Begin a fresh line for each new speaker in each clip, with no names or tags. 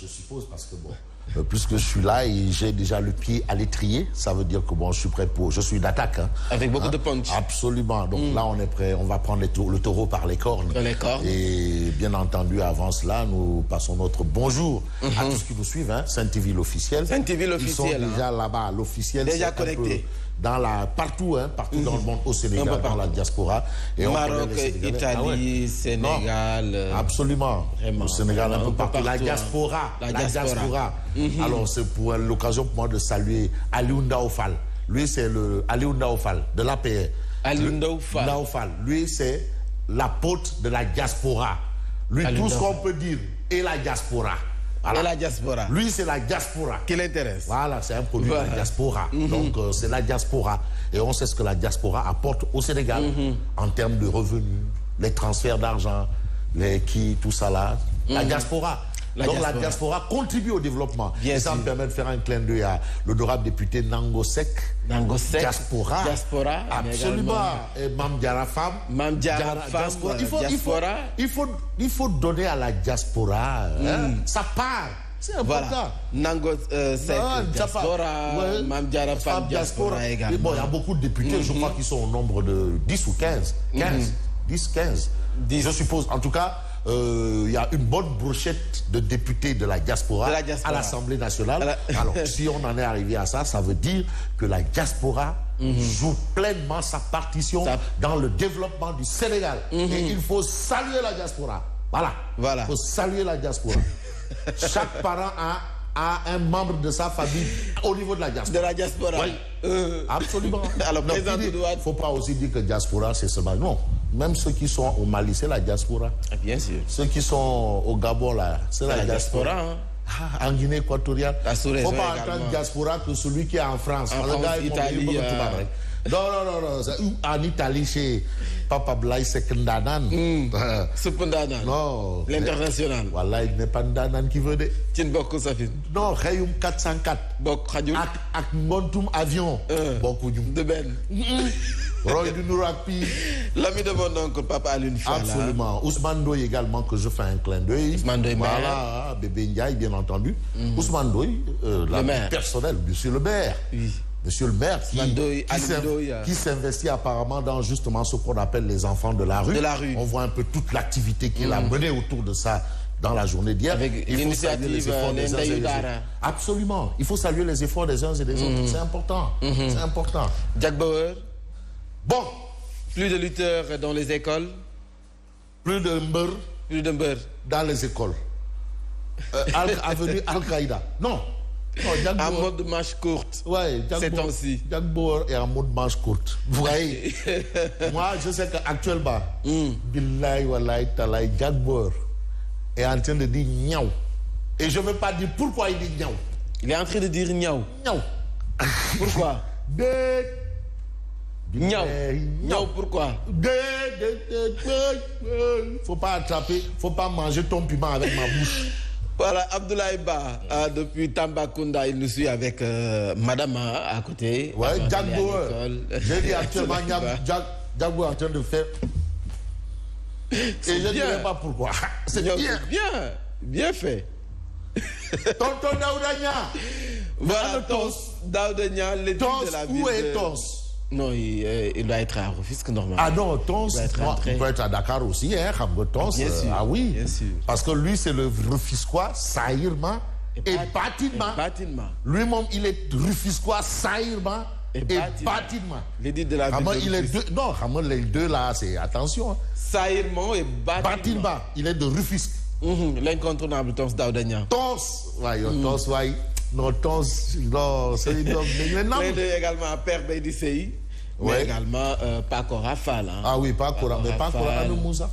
je suppose, parce que bon, puisque je suis là et j'ai déjà le pied à l'étrier, ça veut dire que bon, je suis prêt pour... Je suis d'attaque. Hein.
Avec beaucoup de punch.
Absolument. Donc là, on est prêt. On va prendre le taureau par les cornes. Et bien entendu, avant cela, nous passons notre bonjour à tous qui nous suivent. Hein. Saint-TV l'officiel.
Saint-TV l'officiel.
Ils sont déjà là-bas. L'officiel,
déjà connecté.
Partout dans le monde, au Sénégal, dans la diaspora.
Et Maroc, Italie, Sénégal.
Absolument.
Vraiment.
Au Sénégal, un peu partout. La
diaspora.
Alors, c'est pour l'occasion pour moi de saluer Aliou Ndaofal. Lui, c'est le Aliou Ndaofal de l'APR.
Aliou Ndaofal.
Lui, c'est l'apôtre de la diaspora. Lui, tout ce qu'on peut dire est la diaspora.
Voilà. Et la diaspora.
Lui, c'est la diaspora.
Qui l'intéresse.
Voilà, c'est un produit de la diaspora. Donc, c'est la diaspora. Et on sait ce que la diaspora apporte au Sénégal en termes de revenus, les transferts d'argent, tout ça là. La diaspora. La diaspora contribue au développement.
Et
ça me permet de faire un clin d'œil à l'honorable député Nangosek. Diaspora. Absolument. Et Mam Diarra Femme. Il faut donner à la diaspora sa part. C'est important.
Voilà. Nangosek, diaspora. Mam Diarra Femme, diaspora également.
Bon, il y a beaucoup de députés, je crois qu'ils sont au nombre de 10 ou 15. 15. Je suppose, en tout cas... il y a une bonne brochette de députés de la diaspora à l'Assemblée nationale. Alors, si on en est arrivé à ça, ça veut dire que la diaspora joue pleinement sa partition dans le développement du Sénégal. Et il faut saluer la diaspora. Voilà. Il faut saluer la diaspora. Chaque parent a un membre de sa famille au niveau de la diaspora.
De la diaspora.
Oui. Absolument.
Alors, président
il ne faut pas aussi dire que diaspora, c'est seulement... Non. Même ceux qui sont au Mali, c'est la diaspora.
Bien sûr.
Ceux qui sont au Gabon, là, c'est la diaspora. En Guinée équatoriale. Il ne faut pas entendre diaspora que celui qui est en France.
En France, Italie.
Non. En Italie, chez Papa Blaise Sekendanan.
Sekendanan.
Non.
L'international.
Voilà, il n'est pas Ndanan qui veut de.
Tien Boko Safin.
Non, Rayoum 404.
Bok Khadioum.
Ak Ngontoum Avion. Boko Djoum.
De Ben.
Roy du Nourapi.
L'ami de mon oncle, Papa Alune Fala.
Absolument. Ousmane Doye également, que je fais un clin d'œil.
Ousmane Doye,
voilà, Bébé Ndiaye, bien entendu. Ousmane Doye, l'ami personnel, monsieur le maire.
Oui.
Monsieur le maire qui s'investit apparemment dans justement ce qu'on appelle les enfants de la rue. On voit un peu toute l'activité qu'il a menée autour de ça dans la journée d'hier.
Avec l'initiative
Absolument. Il faut saluer les efforts des uns et des autres. C'est important. C'est important.
Jack Bauer.
Bon.
Plus de lutteurs dans les écoles.
Plus de mbeur dans les écoles. Avenue Al-Qaïda. Non.
En mode marche courte.
Ouais,
c'est ainsi.
Jack Bauer est en mode marche courte. Vous voyez. Moi, je sais qu'actuellement, Billahi Wallahi Talaï, Jack Bauer est en train de dire niaou. Et je ne veux pas dire pourquoi il dit niaou.
Il est en train de dire niaou.
Niaou.
Pourquoi? Niaou, pourquoi?
Faut pas attraper, faut pas manger ton piment avec ma bouche.
Voilà, Abdoulaye Ba, depuis Tambacounda, il nous suit avec Madame à côté.
Ouais, Jack Bauer. J'ai dit actuellement, Jack Bauer est en train de faire... Et je ne dirais pas pourquoi. C'est
bien fait.
Tonton Daoudania.
Voilà, Daoudania, l'édit de la ville.
Où est Tons?
Non, il doit être à Rufisque normalement.
Ah non, Tons, il peut être à Dakar aussi, hein, Tons.
Bien sûr,
ah oui,
bien sûr.
Parce que lui, c'est le Rufisquois, Saïrma et Batinement. Lui-même, il est Rufisquois, Saïrma et Batinement.
L'édit de la ville.
Non, les deux là, c'est attention.
Saïrma et Batinement.
Il est de Rufisque.
L'incontournable Tons Daoudania.
Tons, Tons, ouais. Non, Tons, non, c'est une
également à Père Bédicei, mais également Paco Rafale. Hein.
Ah oui, Paco Rafale. Mais Paco Rafale, Moussa.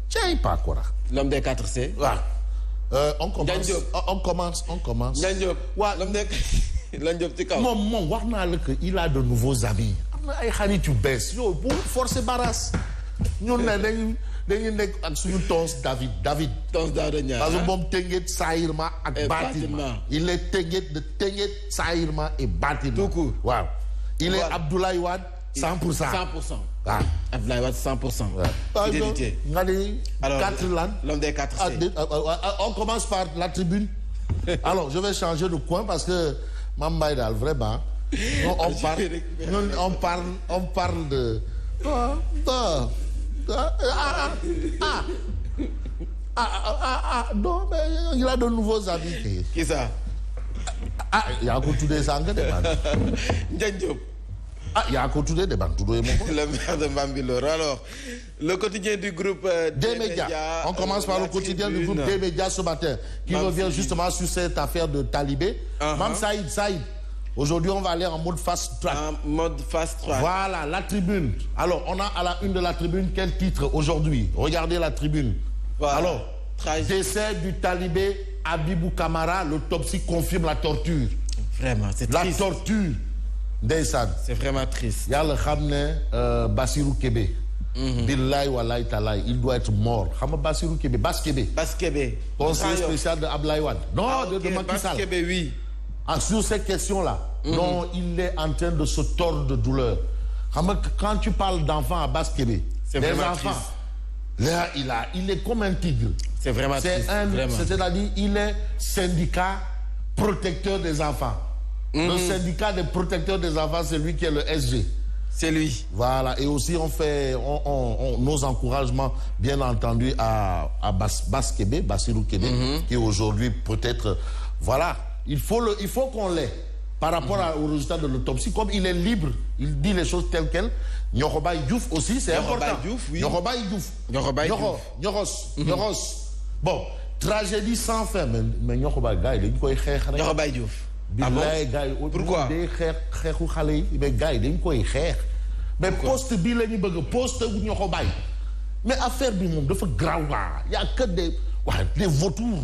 Tiens, Paco Rafale.
L'homme des 4C.
On commence.
L'homme des 4C.
Mon, il a de nouveaux amis. Il baisse. Pour forcer Barras. Nous ak suñu Tons David
Tons Daouda
parce que moom Tenguet Saïrma ak Bâtiment il est Tenguet de Tenguet Saïrma et Bâtiment
tout court.
Waaw il est Abdoulaye Wade 100%.
Ah. Abdoulaye Wade 100%. Ouais. Fidélité.
Alors, 4 langues.
L'homme des 4 C.
On commence par la tribune. Alors, je vais changer de coin parce que Mambaïdal, vraiment, on parle de... non, mais il a de nouveaux amis.
Qui ça?
Il y a encore tous des angles de
Ndiaye.
Il y a encore tous des débats.
Le maire de Bambilor. Alors, le quotidien du groupe
des médias. On commence par le quotidien du groupe des médias ce matin, qui revient justement sur cette affaire de Talibé. Mam Saïd. Aujourd'hui, on va aller en mode fast track.
En mode fast track.
Voilà, la tribune. Alors, on a à la une de la tribune quel titre aujourd'hui? Regardez la tribune. Voilà. Alors, décès du talibé Abibou Kamara, l'autopsie confirme la torture.
Vraiment, c'est triste.
La torture d'Essad.
C'est vraiment triste.
Il y a le Khamne Bassirou Kébé. Billahi wallahi talahi, il doit être mort. Khama Bassirou Kébé, Bass Kébé. Conseiller spécial de Abdoulaye Wade. Non, de Macky Sall.
Bass Kébé, oui.
Sur cette question-là, non, il est en train de se tordre de douleur. Quand tu parles d'enfants à Bass Kébé,
c'est
des
vraiment
enfants,
triste.
là, il est comme un tigre.
C'est vraiment triste.
C'est-à-dire, il est syndicat protecteur des enfants. Le syndicat des protecteurs des enfants, c'est lui qui est le SG.
C'est lui.
Voilà. Et aussi, on fait nos encouragements, bien entendu, à Bass Kébé, Bassirou Kébé, qui aujourd'hui peut-être... Voilà. Il faut qu'on l'ait. Par rapport au résultat de l'autopsie, comme il est libre, il dit les choses telles quelles. Nyorobaye Diouf aussi, c'est important. Nyorobaye Diouf. Nyoros. Bon, tragédie sans fin. Mais Nyorobaye gars, il est quoi?
Nyorobaye Diouf.
Pourquoi? Mais poste bi poste Nyorobaye. Mais affaire du monde, il faut grave. Il n'y a que des vautours.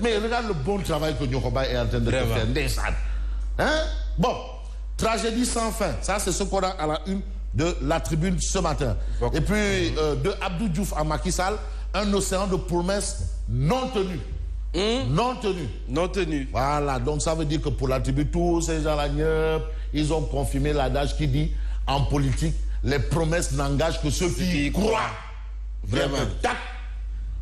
Mais regarde le bon travail que Nyorobaye est en train de faire. Hein? Bon, tragédie sans fin. Ça, c'est ce qu'on a à la une de la tribune ce matin. Et puis, de Abdou Diouf à Macky Sall, un océan de promesses non tenues. Non tenues. Voilà, donc ça veut dire que pour la tribune, tous ces gens-là, ils ont confirmé l'adage qui dit, en politique, les promesses n'engagent que ceux qui croient.
Vraiment.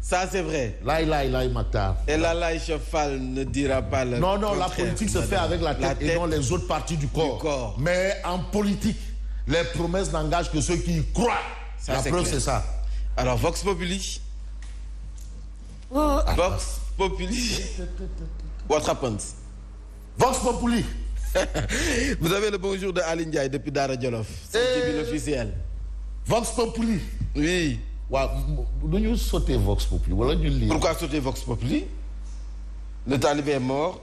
Ça, c'est vrai.
Laï, Maktar.
Et Laï Chefal ne dira pas le
Non, la politique se fait avec la tête et non les autres parties du corps. Mais en politique, les promesses n'engagent que ceux qui y croient. Ça, la preuve, c'est ça.
Alors, Vox Populi. Vox Populi. What happens?
Vox Populi.
Vous avez le bonjour de Aline Ndiaye depuis Dara Djolof. C'est le tribune officiel.
Vox Populi.
Oui.
Nous sauter Vox Populi.
Pourquoi sauter Vox Populi? Le talibé est mort.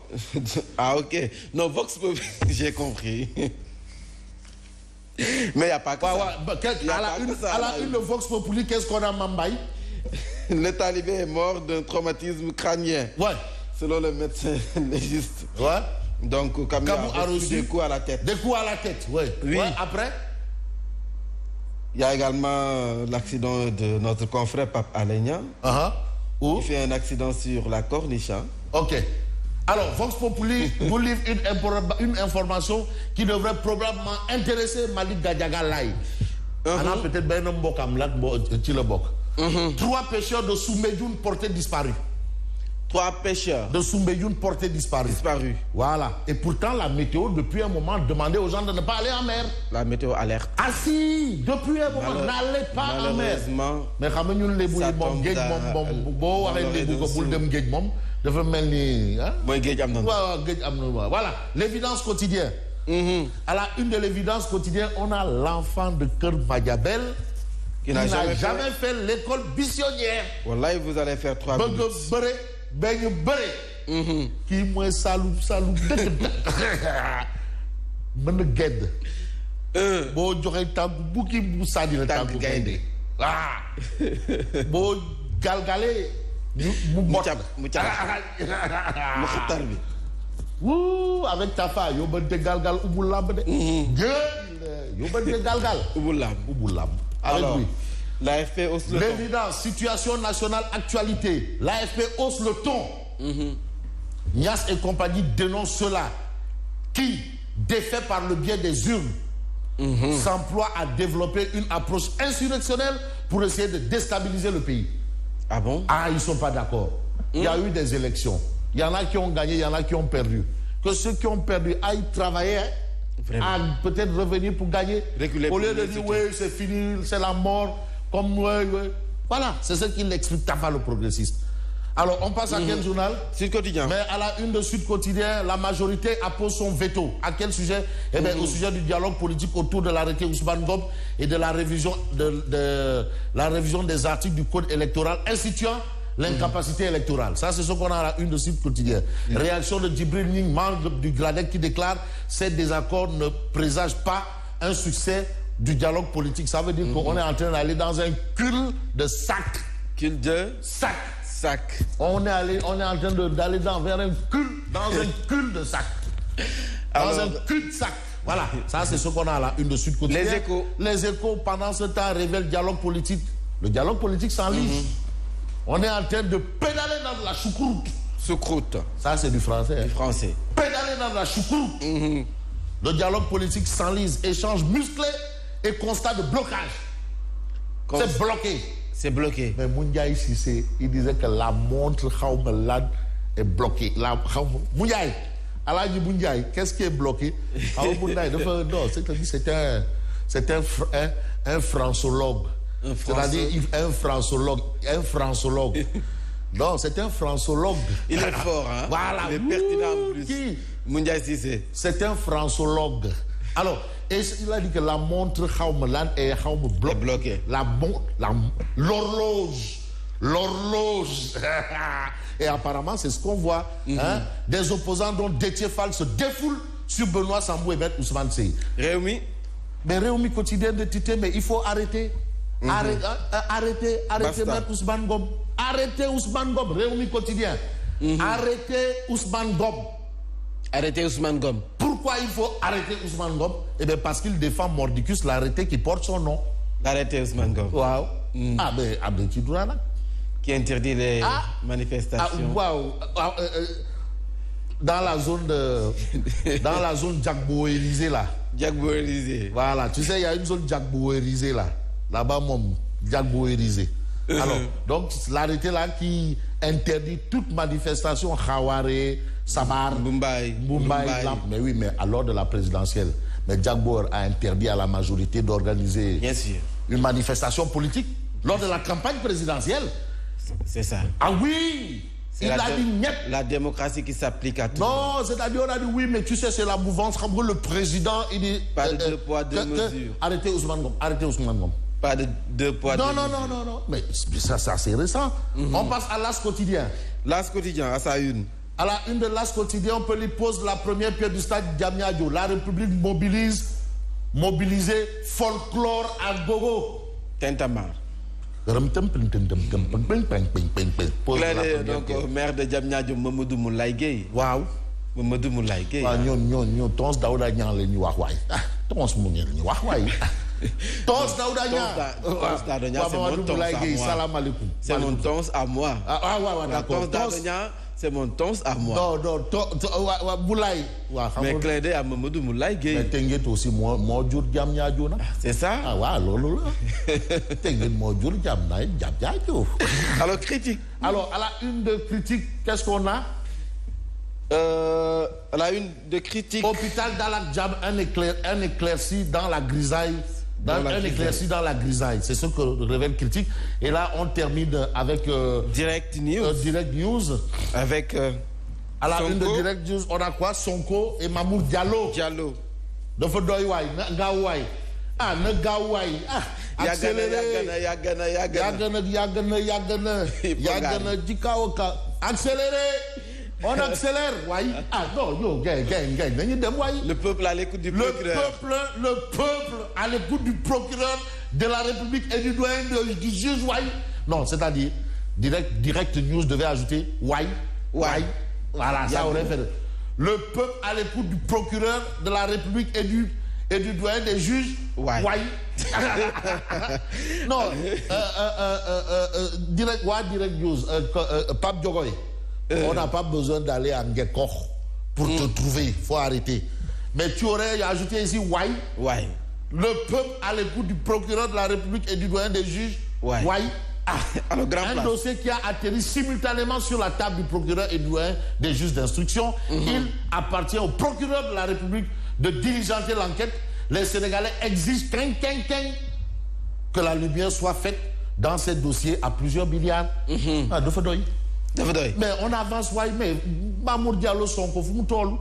Ah, ok. Non, Vox Populi, j'ai compris. Mais il n'y a pas que ça. À la une de Vox Populi, qu'est-ce qu'on a, Mambaï? Le talibé est mort d'un traumatisme crânien.
Ouais.
Selon le médecin légiste.
Ouais.
Donc, Kamou a reçu des coups à la tête.
Des coups à la tête, ouais.
Oui.
Ouais, après?
Il y a également l'accident de notre confrère Pape Alenia.
Où?
Il fait un accident sur la Corniche.
Ok. Alors, Vox Populi vous livre une information qui devrait probablement intéresser Malik Gadiaga Laye. On a peut-être bien un bok am lat ci le bok. 3 pêcheurs de Soumbédioune portés disparus.
3 pêcheurs
de Soumbédioune portés disparus. Voilà. Et pourtant, la météo, depuis un moment, demandait aux gens de ne pas aller en mer.
La météo alerte.
Ah si, depuis un moment, n'allez pas en mer. Mais quand même, les bouilles, voilà, l'évidence quotidienne. À la une de l'évidence quotidienne, on a l'enfant de Keur Madiabel qui n'a jamais fait l'école buissonnière.
Voilà, vous allez faire 3 minutes.
Qui moi salou mën gedd boo joxe tànk bukki bu sànni la tànk gaynde boo galgalee mu xatar bi wuu avec ta fa yóbbante galgal ubbu làmb de yóbbante galgal ubbu làmb avec lui.
L'AFP hausse le ton.
L'évidence, situation nationale, actualité. L'AFP hausse le ton. Niasse et compagnie dénoncent cela. Qui, défait par le biais des urnes, s'emploie à développer une approche insurrectionnelle pour essayer de déstabiliser le pays.
Ah bon?
Ah, ils ne sont pas d'accord. Il y a eu des élections. Il y en a qui ont gagné, il y en a qui ont perdu. Que ceux qui ont perdu aillent travailler, à peut-être revenir pour gagner. Au lieu de dire, oui, c'est fini, c'est la mort, comme ouais. Voilà, c'est ce qu'il explique Tafa, le progressiste. Alors, on passe à quel journal?
Sud Quotidien.
Mais à la une de Sud Quotidien, la majorité appose son veto. À quel sujet? Eh bien, au sujet du dialogue politique autour de l'arrêté Ousmane Ngom et de la révision, la révision des articles du code électoral instituant l'incapacité électorale. Ça, c'est ce qu'on a à la une de Sud Quotidien. Réaction de Djibril Ning, membre du GRADEC, qui déclare « Ces désaccords ne présagent pas un succès du dialogue politique ». Ça veut dire qu'on est en train d'aller dans un cul de sac.
Cul de
sac.
Sac.
On est en train d'aller vers un cul, dans un cul de sac. Dans un cul de sac. Voilà, ça c'est ce qu'on a à la une de Sud Quotidien.
Les Échos.
Les Échos, pendant ce temps, révèlent le dialogue politique. Le dialogue politique s'enlise. On est en train de pédaler dans de la choucroute.
Choucroute.
Ça c'est du français.
Du français.
Pédaler dans de la choucroute. Le dialogue politique s'enlise. Échange musclé et constat de blocage. C'est bloqué.
C'est bloqué.
Mais Moundiaï Sissé, il disait que la montre Khaoumelad est bloquée. Moundiaï, Aladji Moundiaï, qu'est-ce qui est bloqué? Non, c'est un françologue. C'est-à-dire un françologue. Non, c'est un françologue.
Il est fort, hein?
Voilà.
Il est pertinent en plus.
Qui?
Moundiaï Sissé.
C'est un françologue. Alors, et il a dit que la montre Khaoumelad est
bloquée.
L'horloge. Et apparemment, c'est ce qu'on voit. Hein? Des opposants dont Déthié Fall se défoulent sur Benoît Sambou et Maître Ousmane Seye.
Réumi.
Mais Réumi quotidien de Tité, mais il faut arrêter. Arrêtez Maître Ousmane Ngom. Arrêtez Ousmane Ngom. Réumi quotidien. Arrêtez Ousmane Ngom.
Arrêtez Ousmane Ngom.
Pourquoi il faut arrêter Ousmane Ngom? Eh bien, parce qu'il défend Mordicus, l'arrêté qui porte son nom.
Arrêtez Ousmane Ngom.
Waouh. Ah, ben, Abdelkidourana.
Qui interdit les manifestations.
Waouh. Dans la zone Djagbo-Élysée, là.
Djagbo-Élysée.
Voilà, tu sais, il y a une zone Djagbo-Élysée, là. Là-bas, mon Djagbo-Élysée. Alors, donc, l'arrêté là qui interdit toute manifestation Khawaré, Samar, Mumbai. Mais oui, mais à l'ordre de la présidentielle. Mais Djagbo a interdit à la majorité d'organiser une manifestation politique lors de la campagne présidentielle.
C'est ça.
Ah oui! Il a dit niet.
La démocratie qui s'applique à tout.
Non, c'est-à-dire on a dit oui, mais tu sais, c'est la mouvance. Le président, il dit...
Pas de deux poids, deux mesures.
Arrêtez Ousmane Ngom.
Pas de deux poids, deux mesures.
Non. Mais ça c'est récent. On passe à l'As quotidien.
L'As quotidien, à sa une. À
la une de l'As quotidien, on peut lui poser la première pierre du stade Diamniadio. La République mobilisée, folklore à gogo.
Tintamar. Donc, maire de Diamniadio, Mamadou Moulaye Gueye.
Waaw.
Mamadou Moulaye Gueye.
ñoo tons Daouda Niang la ñu wax waay. Tons mu ngi ñu wax waay. Tons Daouda Niang.
Tons Daouda Niang, c'est mon tons à moi.
Salam alaikum.
C'est mon tons à moi.
D'accord.
Tons Daouda Niang, c'est mon tons à moi.
Non, Moulaye.
Mais clin d'œil à Mamadou Moulaye Gueye.
Mais Tenguet aussi, moi jur Diamniadio na.
C'est ça?
Ah ouais, loolu la. Tenguet moi jur Diamniadio.
Alors, critique.
Alors, à la une de critique, qu'est-ce qu'on a?
À la une de critique.
Hôpital d'Alak Djam, un éclairci dans la grisaille. Éclairci dans la grisaille. C'est ce que révèle critique. Et là, on termine avec...
Direct News.
Direct News.
Avec...
à la une de Direct News, on a quoi? Sonko et Mamour Diallo. Dafa doy waay na gaaw waay. Ah, na gaaw waay. Ah, accéléré. Yàgg na ci kaw ka. Accéléré. On accélère, waay. Ah non, yo, gagne. Nañu dem waay.
Le peuple à l'écoute du procureur.
Le peuple à l'écoute du procureur de la République et du doyen du juge waay. Non, c'est-à-dire Direct News devait ajouter waay. Voilà, ça aurait fait. Le peuple à l'écoute du procureur de la République et du doyen des juges. Waay. Non, Direct News, Pape Diogoy. On n'a pas besoin d'aller à Ngekor pour te trouver. Il faut arrêter. Mais tu aurais ajouté ici waay. le peuple à l'écoute du procureur de la République et du doyen des juges.
Alors,
un dossier qui a atterri simultanément sur la table du procureur et du doyen des juges d'instruction. Il appartient au procureur de la République de diligenter l'enquête. Les Sénégalais exigent que la lumière soit faite dans ces dossiers à plusieurs milliards. Mais on avance, mais Mamour Diallo Sonko Fumutol.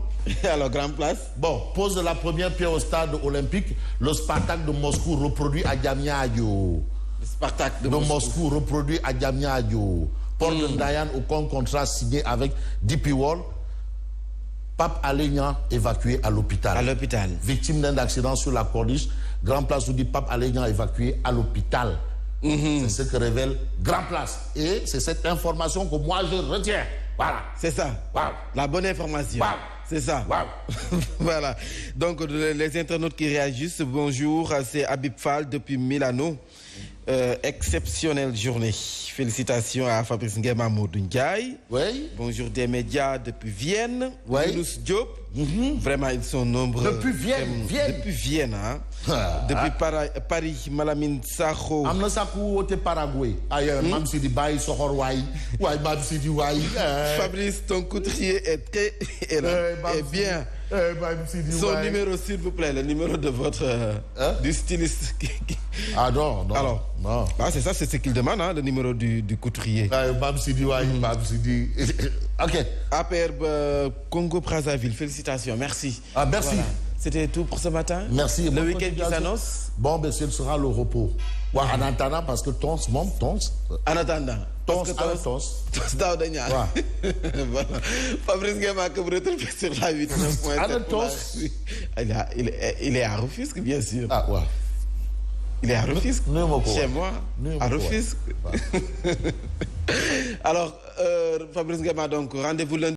Alors, grande place.
Bon, pose la première pierre au stade olympique. Le Spartak de Moscou reproduit à Diamniadio.
Le Spartak
de Moscou reproduit à Diamniadio. Port de Dayan au contrat signé avec DP World. Pape Alenia évacué à l'hôpital. Victime d'un accident sur la corniche. Grand Place où dit Pape Alenia évacué à l'hôpital. C'est ce que révèle Grand Place. Et c'est cette information que moi je retiens. Voilà.
C'est ça. La bonne information. C'est ça. Voilà. Donc, les internautes qui réagissent, bonjour, c'est Habib Fall depuis Milano. Exceptionnelle journée. Félicitations à Fabrice Nguema Ndiaye.
Oui.
Bonjour des médias depuis Vienne. Yunus Diop. Vraiment, ils sont nombreux.
Depuis Vienne.
Depuis Vienne, hein. Depuis Paris, Malamine Sakho.
Amna Sakou au Paraguay. Même si dit Baye Sohorwai. Même si dit Wai.
Fabrice, ton couturier est très bien. Son numéro, s'il vous plaît, le numéro de votre du styliste.
Ah non.
Alors,
non.
Ah, c'est ça, c'est ce qu'il demande, hein, le numéro du couturier.
Ok.
APR Congo-Brazzaville, félicitations, merci.
Merci.
Voilà. C'était tout pour ce matin.
Merci.
Le week-end qui s'annonce.
Bon, ben, ce sera le repos. En attendant, parce que tons.
En attendant.
Tons.
Voilà. Fabrice Nguema que vous retrouvez sur la 8. Il est à Rufisque, bien sûr.
Ah, ouais.
Il est à Rufisque. Chez moi. À Rufisque. Alors, Fabrice Nguema, donc, rendez-vous lundi.